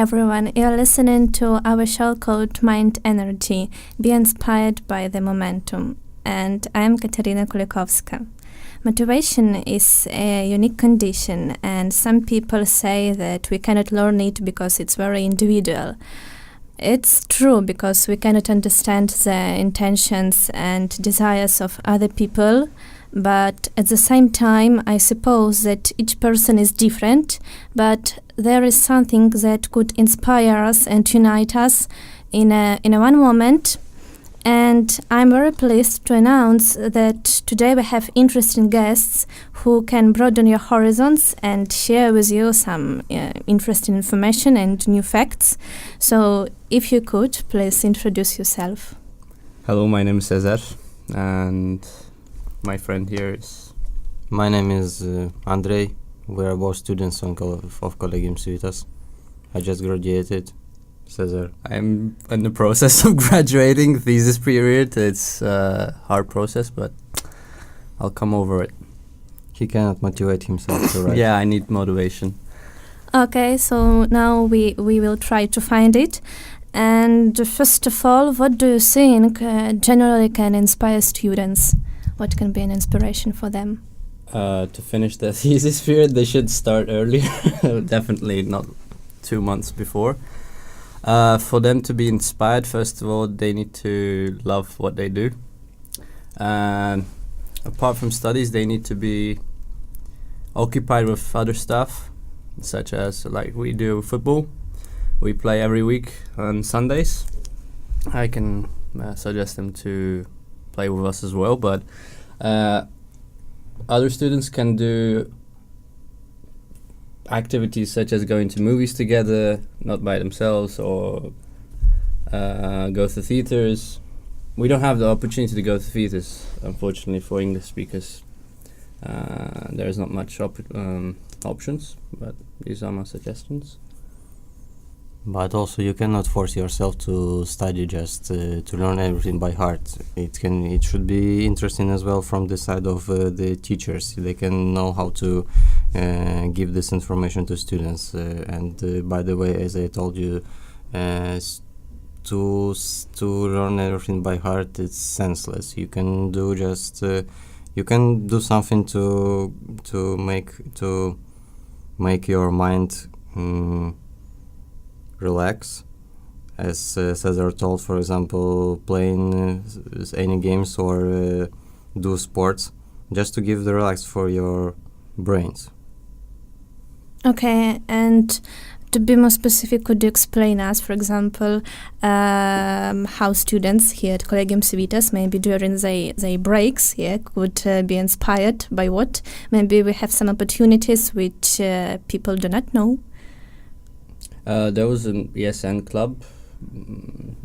everyone. You're listening to our show called Mind Energy. Be inspired by the momentum. And I'm Katerina Kulikowska. Motivation is a unique condition, and some people say that we cannot learn it because it's very individual. It's true because we cannot understand the intentions and desires of other people, but at the same time, I suppose that each person is different, but there is something that could inspire us and unite us in a one moment. And I'm very pleased to announce that today we have interesting guests who can broaden your horizons and share with you some interesting information and new facts. So if you could, please introduce yourself. Hello, my name is Sezer, and my friend here is... My name is Andrei. We are both students of Collegium Civitas. I just graduated. Sezer. I'm in the process of graduating, thesis period. It's a hard process, but I'll come over it. He cannot motivate himself to write. Yeah, I need motivation. Okay, so now we will try to find it. And first of all, what do you think generally can inspire students? What can be an inspiration for them? To finish the thesis period, they should start earlier. Definitely not 2 months before. For them to be inspired, first of all, they need to love what they do. And apart from studies, they need to be occupied with other stuff, such as like we do football. We play every week on Sundays. I can suggest them to play with us as well, but other students can do activities such as going to movies together, not by themselves, or go to theaters. We don't have the opportunity to go to theaters, unfortunately, for English speakers. There's not much options, but these are my suggestions. But also, you cannot force yourself to study just to learn everything by heart. It should be interesting as well from the side of the teachers. They can know how to give this information to students. And by the way, as I told you, to learn everything by heart, it's senseless. You can do something to make your mind relax, as Cesar told, for example, playing any games or do sports, just to give the relax for your brains. Okay, and to be more specific, could you explain us, for example, how students here at Collegium Civitas, maybe during their breaks here, could be inspired by what? Maybe we have some opportunities which people do not know. There was an ESN club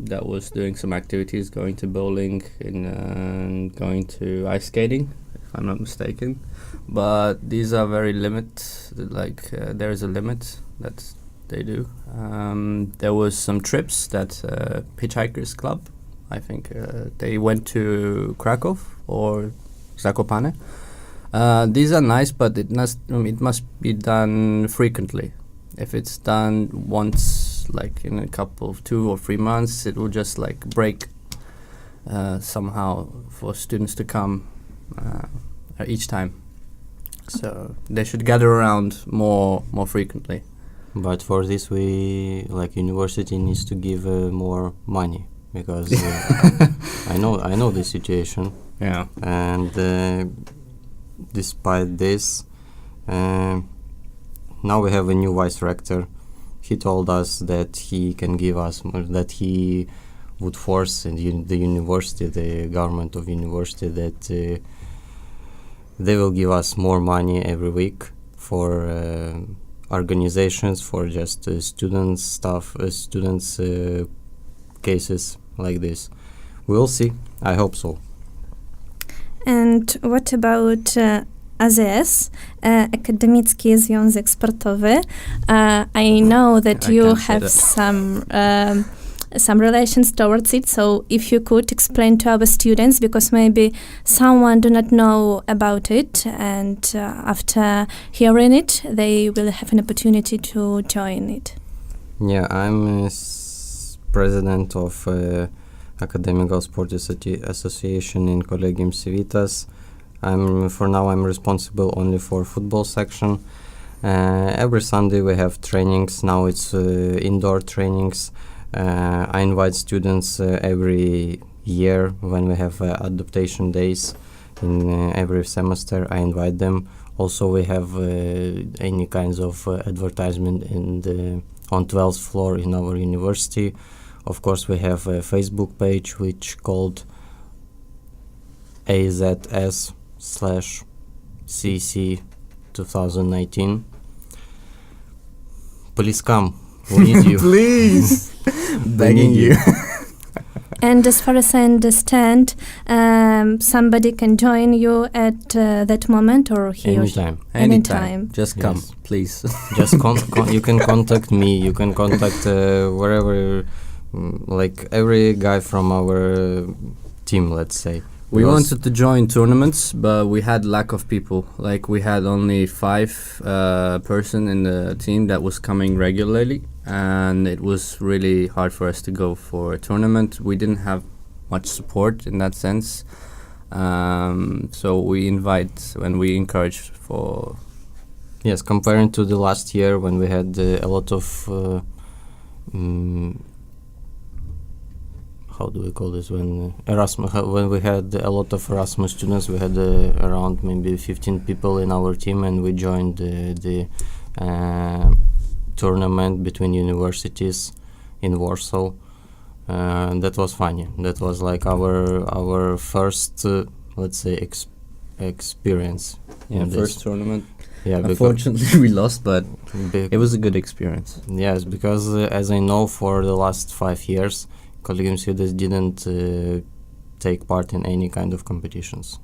that was doing some activities, going to bowling and going to ice skating, if I'm not mistaken. But these are very there is a limit that they do. There was some trips that Hitchhikers Club, I think, they went to Krakow or Zakopane. These are nice, but it must be done frequently. If it's done once, like in a couple of 2 or 3 months, it will just like break somehow for students to come each time. So they should gather around more frequently. But for this, university needs to give more money, because I know the situation. Yeah. And despite this, now we have a new vice rector. He told us that he can give us that he would force the university, the government of university, that they will give us more money every week for organizations, for just students stuff, students cases like this. We'll see. I hope so. And what about AZS, Akademicki Związek Sportowy? I know that you have some relations towards it, so if you could explain to our students, because maybe someone do not know about it, and after hearing it, they will have an opportunity to join it. Yeah, I'm president of Academical Sport Association in Collegium Civitas. For now I'm responsible only for football section. Every Sunday we have trainings. Now it's indoor trainings. I invite students every year when we have adaptation days in every semester. I invite them. Also, we have any kinds of advertisement on 12th floor in our university. Of course, we have a Facebook page which called AZS/CC 2019. Please come. We need you. Please, begging you. And as far as I understand, somebody can join you at that moment, or he or she? Anytime. Anytime. Just come, Yes. please. Just you can contact me. You can contact wherever, like every guy from our team, let's say. We Because- wanted to join tournaments, but we had lack of people. Like we had only 5 person in the team that was coming regularly, and it was really hard for us to go for a tournament. We didn't have much support in that sense, so we encourage for. Yes, comparing to the last year when we had a lot of how do we call this, when when we had a lot of Erasmus students. We had around maybe 15 people in our team, and we joined the tournament between universities in Warsaw. That was funny. That was like our first let's say experience in this. First tournament. Yeah, Unfortunately, we lost, but bec- it was a good experience. Yes, because as I know, for the last 5 years, Collegium Civitas didn't take part in any kind of competitions.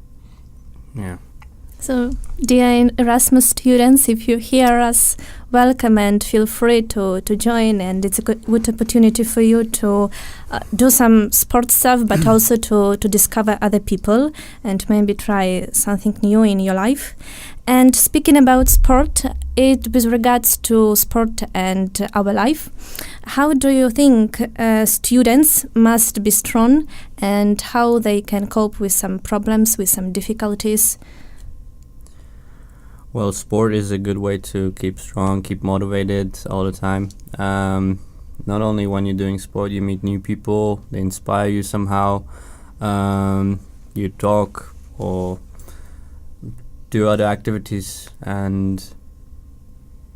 Yeah. So, dear Erasmus students, if you hear us, welcome and feel free to join. And it's a good opportunity for you to do some sports stuff, but also to discover other people and maybe try something new in your life. And speaking about sport, with regards to sport and our life, how do you think students must be strong, and how they can cope with some problems, with some difficulties? Well, sport is a good way to keep strong, keep motivated all the time. Not only when you're doing sport, you meet new people, they inspire you somehow. You talk or do other activities, and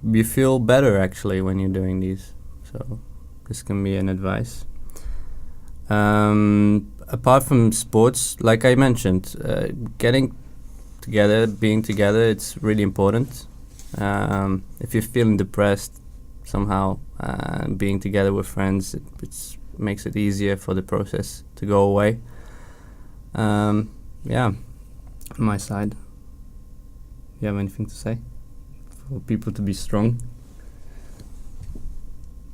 you feel better actually when you're doing these. So this can be an advice. Apart from sports, like I mentioned, getting together, being together, it's really important. If you're feeling depressed somehow, being together with friends, it makes it easier for the process to go away. Yeah, on my side. You have anything to say for people to be strong?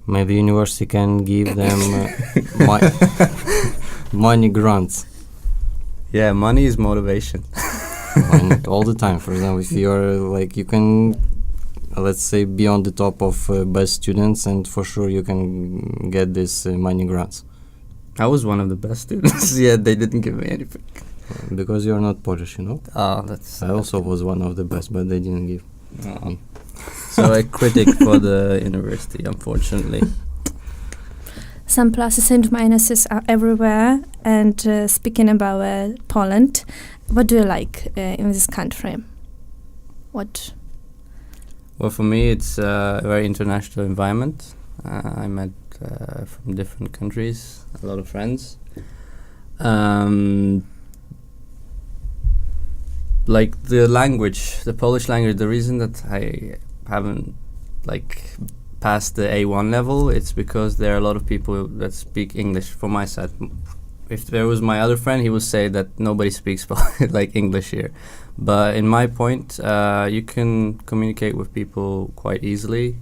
Maybe university can give them money grants. Yeah, money is motivation. All the time. For example, if you're like, you can, let's say, be on the top of best students, and for sure you can get this money grants. I was one of the best students. Yeah, they didn't give me anything. Because you're not Polish, you know. Oh, that's. I also was one of the best, but they didn't give. Oh. So a critic for the university, unfortunately. Some pluses and minuses are everywhere. And speaking about Poland, what do you like in this country? What? Well, for me, it's a very international environment. I met from different countries, a lot of friends. Like the language, the Polish language, the reason that I haven't like passed the A1 level, it's because there are a lot of people that speak English from my side. If there was my other friend, he would say that nobody speaks like English here. But in my point, you can communicate with people quite easily,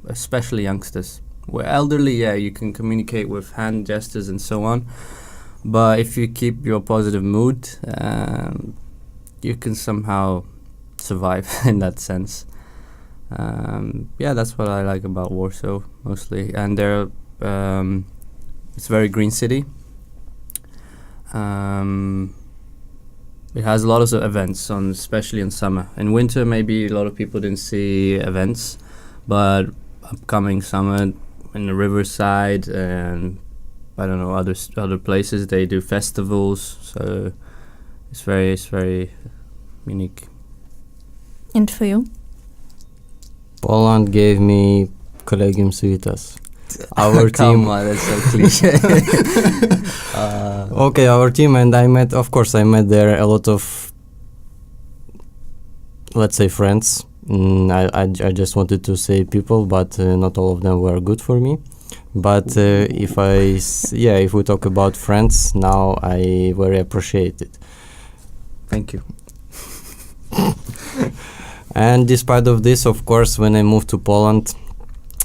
especially youngsters. Where elderly, yeah, you can communicate with hand gestures and so on. But if you keep your positive mood, you can somehow survive in that sense. Yeah, that's what I like about Warsaw mostly, and it's a very green city. It has a lot of events especially in summer. In winter, maybe a lot of people didn't see events, but upcoming summer in the riverside and I don't know other places they do festivals. So it's very unique. And for you? Poland gave me Collegium Civitas. Our team. Come on, that's so cliche. Okay, our team, and I met there a lot of, let's say, friends. I just wanted to say people, but not all of them were good for me. But if we talk about friends, now I very appreciate it. Thank you. And despite of this, of course, when I moved to Poland,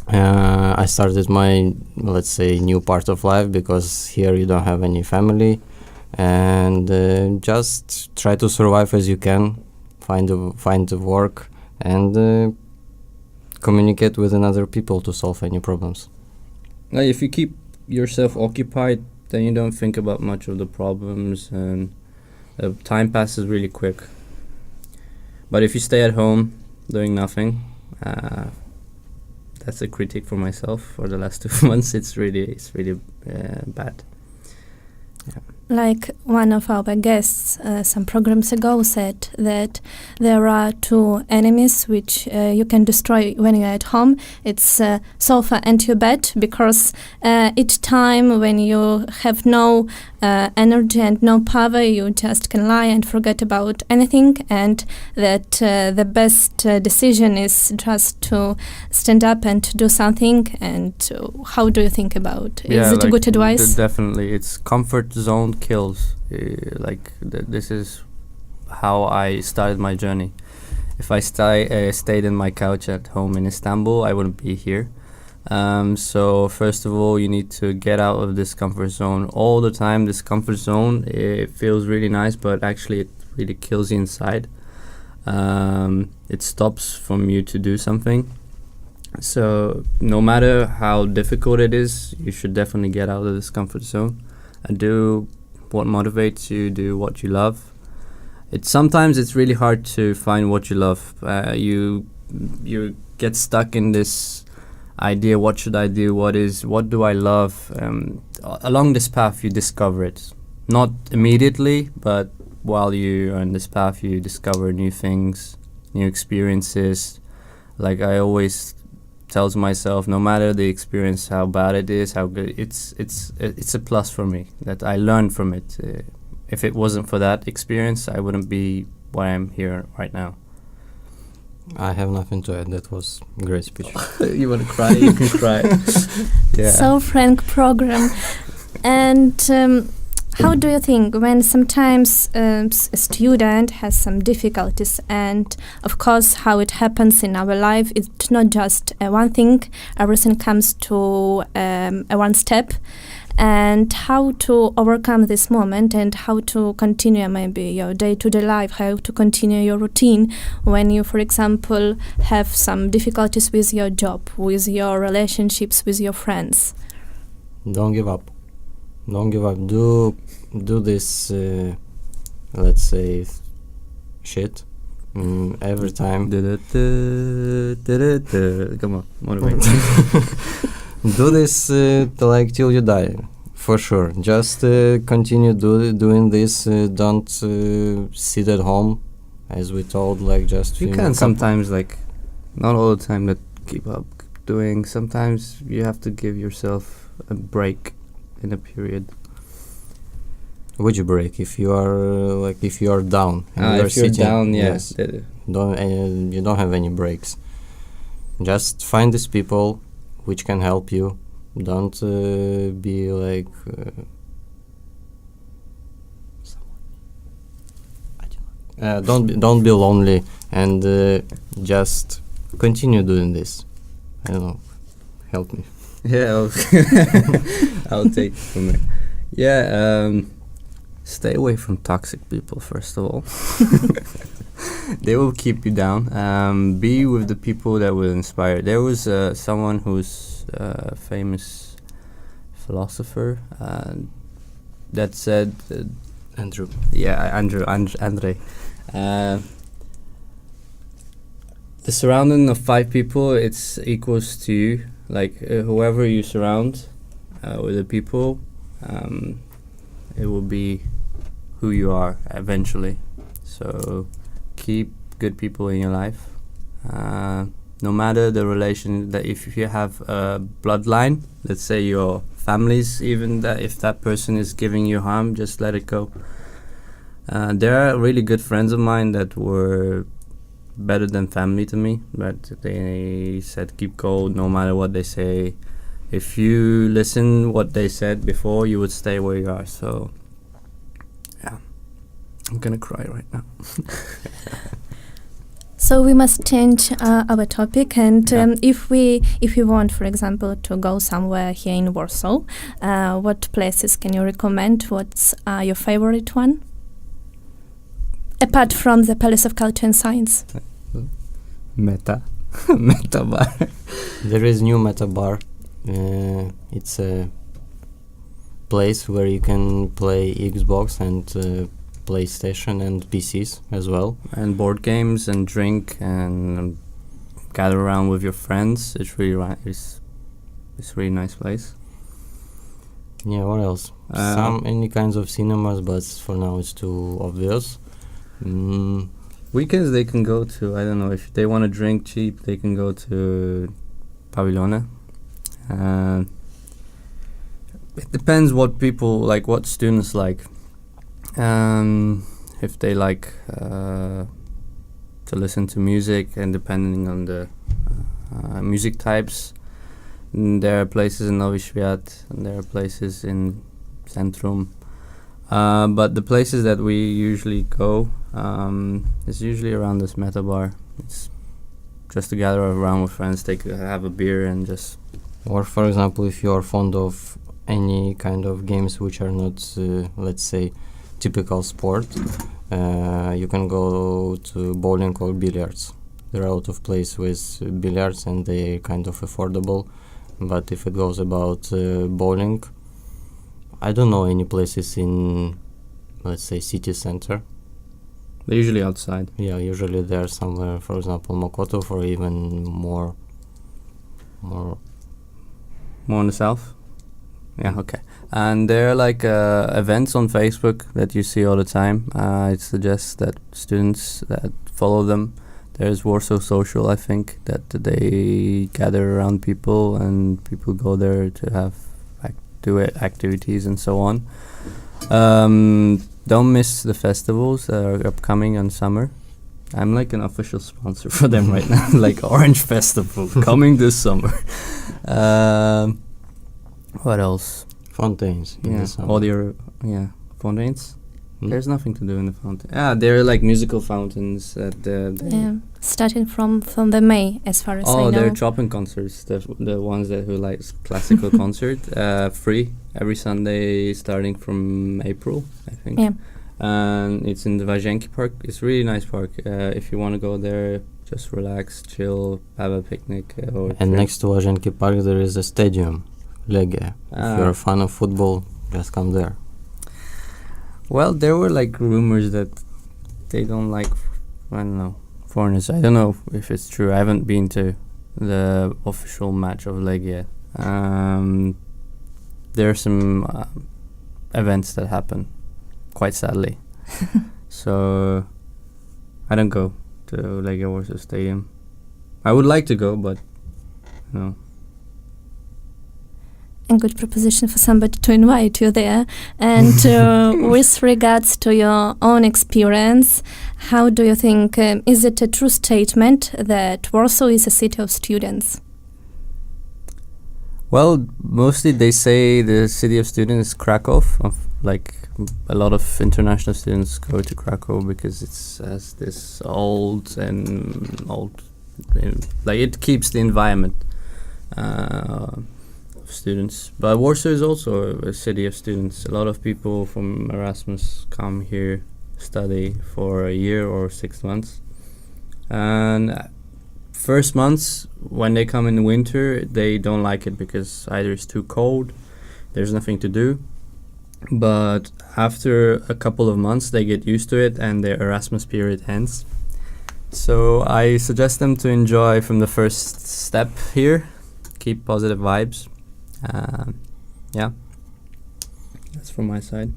I started my, let's say, new part of life, because here you don't have any family, and just try to survive as you can, find a work, and communicate with other people to solve any problems. If you keep yourself occupied, then you don't think about much of the problems, and time passes really quick. But if you stay at home doing nothing, that's a critique for myself for the last 2 months. It's really bad. Yeah. Like one of our guests some programs ago said that there are two enemies which you can destroy when you're at home. It's sofa and your bed, because each time when you have no energy and no power, you just can lie and forget about anything, and that the best decision is just to stand up and to do something. And how do you think about? Is it a good advice? Definitely, it's comfort zone kills. This is how I started my journey. If I stayed in my couch at home in Istanbul, I wouldn't be here. So first of all, you need to get out of this comfort zone all the time. This comfort zone, it feels really nice, but actually it really kills you inside. It stops from you to do something. So no matter how difficult it is, you should definitely get out of this comfort zone and do what motivates you, do what you love. Sometimes it's really hard to find what you love. You get stuck in this idea, what should I do, what do I love? Along this path you discover it. Not immediately, but while you are on this path you discover new things, new experiences. Like I always tells myself, no matter the experience, how bad it is, how good, it's a plus for me that I learned from it. If it wasn't for that experience, I wouldn't be where I am here right now. I have nothing to add. That was a great speech. You want to cry? You can cry. Yeah. So frank program. And how do you think when sometimes a student has some difficulties, and of course how it happens in our life, it's not just one thing, everything comes to a one step, and how to overcome this moment and how to continue maybe your day-to-day life, how to continue your routine when you, for example, have some difficulties with your job, with your relationships, with your friends? Don't give up. Don't give up. Do this, let's say, shit every time. Come on, motivate. Do this till you die, for sure. Just continue doing this. Don't sit at home, as we told. Just you can sometimes, not all the time. That keep up doing. Sometimes you have to give yourself a break in a period. Which break? If you are down and you are if you're sitting, down, yes. You don't have any breaks. Just find these people which can help you. Don't be don't be lonely, and just continue doing this. I don't know. Help me. Yeah, I'll take it from there. Yeah, stay away from toxic people, first of all. They will keep you down. Be with the people that will inspire. There was someone who's a famous philosopher that said, Andrew. yeah, Andrei. The surrounding of 5 people, it's equals to you. Like whoever you surround with the people, it will be who you are eventually. So keep good people in your life. No matter the relation, that if you have a bloodline, let's say your families, even that if that person is giving you harm, just let it go. There are really good friends of mine that were better than family to me, but they said keep going no matter what they say. If you listen what they said before, you would stay where you are. So yeah, I'm gonna cry right now. So we must change our topic, and Yeah. if we want, for example, to go somewhere here in Warsaw, what places can you recommend? What's your favorite one? Apart from the Palace of Culture and Science. Meta bar. There is new Meta Bar. It's a place where you can play Xbox and PlayStation and PCs as well. And board games and drink and gather around with your friends. It's really it's really nice place. Yeah, what else? Any kinds of cinemas, but for now it's too obvious. Weekends they can go to, I don't know, if they want to drink cheap, they can go to Pavilione. It depends what people like, what students like. If they like to listen to music, and depending on the music types, there are places in Novi Świat and there are places in Centrum. But the places that we usually go is usually around this Meta Bar. It's just to gather around with friends, have a beer and just... Or for example, if you are fond of any kind of games which are not, let's say, typical sport, you can go to bowling or billiards. There are a lot of places with billiards and they're kind of affordable. But if it goes about bowling, I don't know any places in, let's say, city center. They're usually outside. Yeah, usually they're somewhere, for example, Mokotów, or even more on the south? Yeah, okay. And there are like events on Facebook that you see all the time. I suggest that students that follow them. There's Warsaw Social, I think, that they gather around people and people go there to have do activities and so on. Don't miss the festivals that are upcoming in summer. I'm like an official sponsor for them right now, like Orange Festival coming this summer. What else? Fountains. In the summer. Audio, fountains. There's nothing to do in the fountain. They're like musical fountains at Starting from the May, as far as I know. Oh, they're Chopin concerts. The ones who like classical concert, free every Sunday starting from April, I think. Yeah. And it's in the Wazienki Park. It's a really nice park. If you want to go there, just relax, chill, have a picnic. And next to Wazienki Park there is a stadium, Legia. If you're a fan of football, just come there. Well, there were like rumors that they don't like, I don't know, foreigners. I don't know if it's true. I haven't been to the official match of Legia. There are some events that happen, quite sadly. So I don't go to Legia Warsaw Stadium. I would like to go, but no. A good proposition for somebody to invite you there. And with regards to your own experience, how do you think, is it a true statement that Warsaw is a city of students? Well, mostly they say the city of students is Krakow. Like a lot of international students go to Krakow because it's has this old, like it keeps the environment. Students, but Warsaw is also a city of students. A lot of people from Erasmus come here, study for a year or 6 months. And first months when they come in the winter, they don't like it because either it's too cold, there's nothing to do. But after a couple of months, they get used to it and their Erasmus period ends. So I suggest them to enjoy from the first step here, keep positive vibes. Yeah, that's from my side.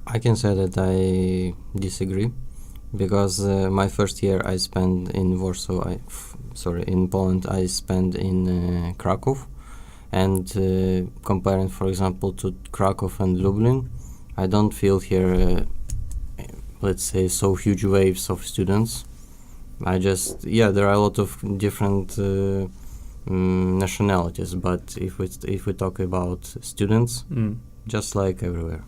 I can say that I disagree, because my first year I spent in Warsaw. In Poland, I spent in Krakow, and comparing, for example, to Krakow and Lublin, I don't feel here, let's say, so huge waves of students. There are a lot of different nationalities, but if we talk about students, just like everywhere.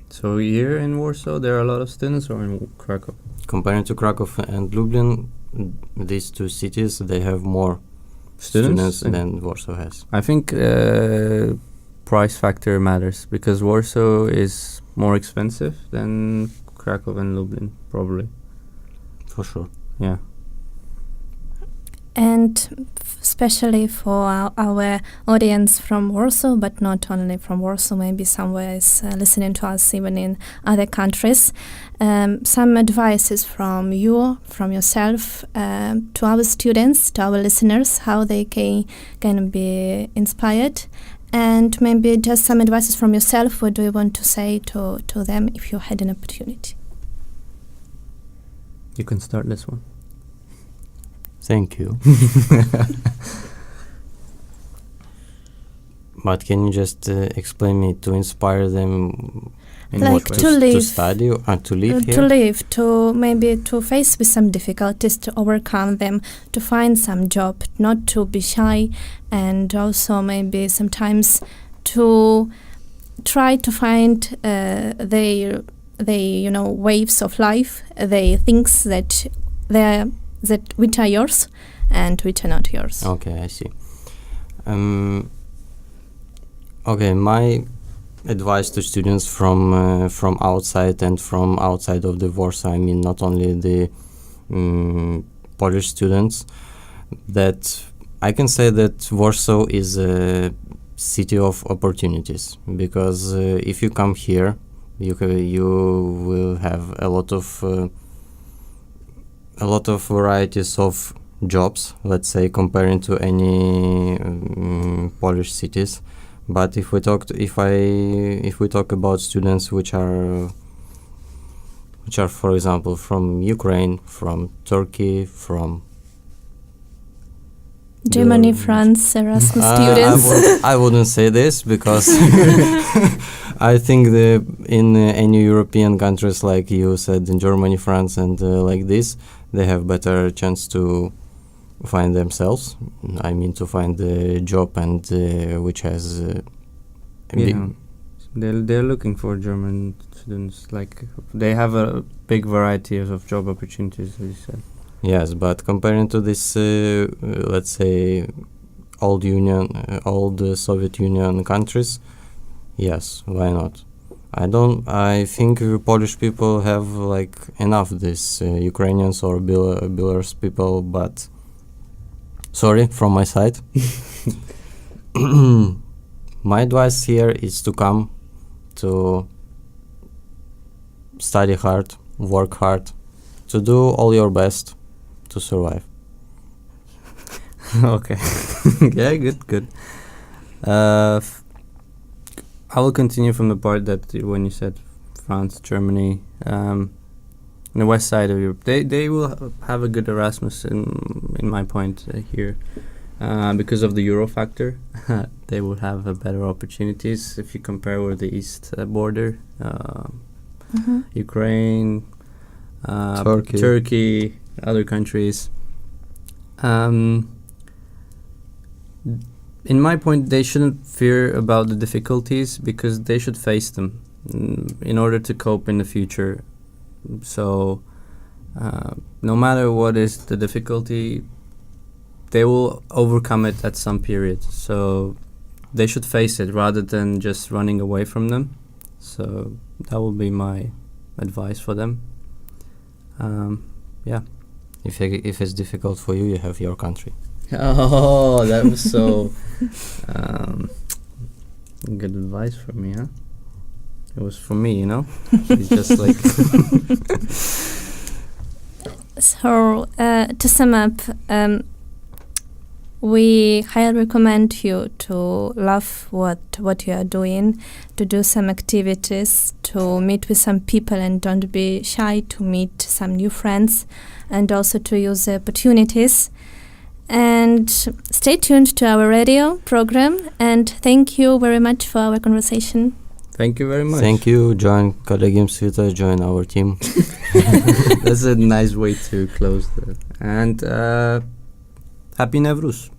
So here in Warsaw, there are a lot of students, or in Krakow? Comparing to Krakow and Lublin, these two cities, they have more students than Warsaw has. I think price factor matters, because Warsaw is more expensive than Krakow and Lublin, probably. For sure. Yeah. And especially for our audience from Warsaw, but not only from Warsaw, maybe somewhere is listening to us even in other countries. Some advices from you, from yourself, to our students, to our listeners, how they can be inspired. And maybe just some advices from yourself. What do you want to say to them if you had an opportunity? You can start this one. Thank you. But can you just explain me, to inspire them in Like what way? to live, to study or to live here? To live, to face with some difficulties, to overcome them, to find some job, not to be shy, and also maybe sometimes to try to find their waves of life, the things that which are yours and which are not yours. Okay, I see. Okay, my advice to students from outside and from outside of the Warsaw, I mean not only the Polish students, that I can say that Warsaw is a city of opportunities, because if you come here, you will have a lot of varieties of jobs, let's say, comparing to any Polish cities. But if we talk about students which are, for example, from Ukraine, from Turkey, from Germany, France, Erasmus students. I wouldn't say this, because I think in any European countries, like you said, in Germany, France, and like this, they have better chance to find themselves. I mean, to find the job, and which has they're looking for German students. Like, they have a big variety of job opportunities, as you said. Yes, but comparing to this, let's say, old Soviet Union countries, yes, why not? I think Polish people have like enough this Ukrainians or Belarus people, but sorry from my side. My advice here is to come, to study hard, work hard, to do all your best to survive. Okay. Yeah, good. I will continue from the part that when you said France, Germany, the west side of Europe, they will have a good Erasmus in my point here, because of the Euro factor. They will have better opportunities if you compare with the east border, Ukraine, Turkey, other countries. In my point, they shouldn't fear about the difficulties, because they should face them in order to cope in the future. So no matter what is the difficulty, they will overcome it at some period. So they should face it rather than just running away from them. So that will be my advice for them. Yeah. If it's difficult for you, you have your country. Oh, that was so good advice from me, huh? It was for me, you know? It's just like... So, to sum up, we highly recommend you to love what you are doing, to do some activities, to meet with some people and don't be shy to meet some new friends, and also to use the opportunities. And stay tuned to our radio program, and thank you very much for our conversation. Thank you very much. Thank you. Join Collegium Civitas, join our team. That's a nice way to close the... And Happy Nevruz.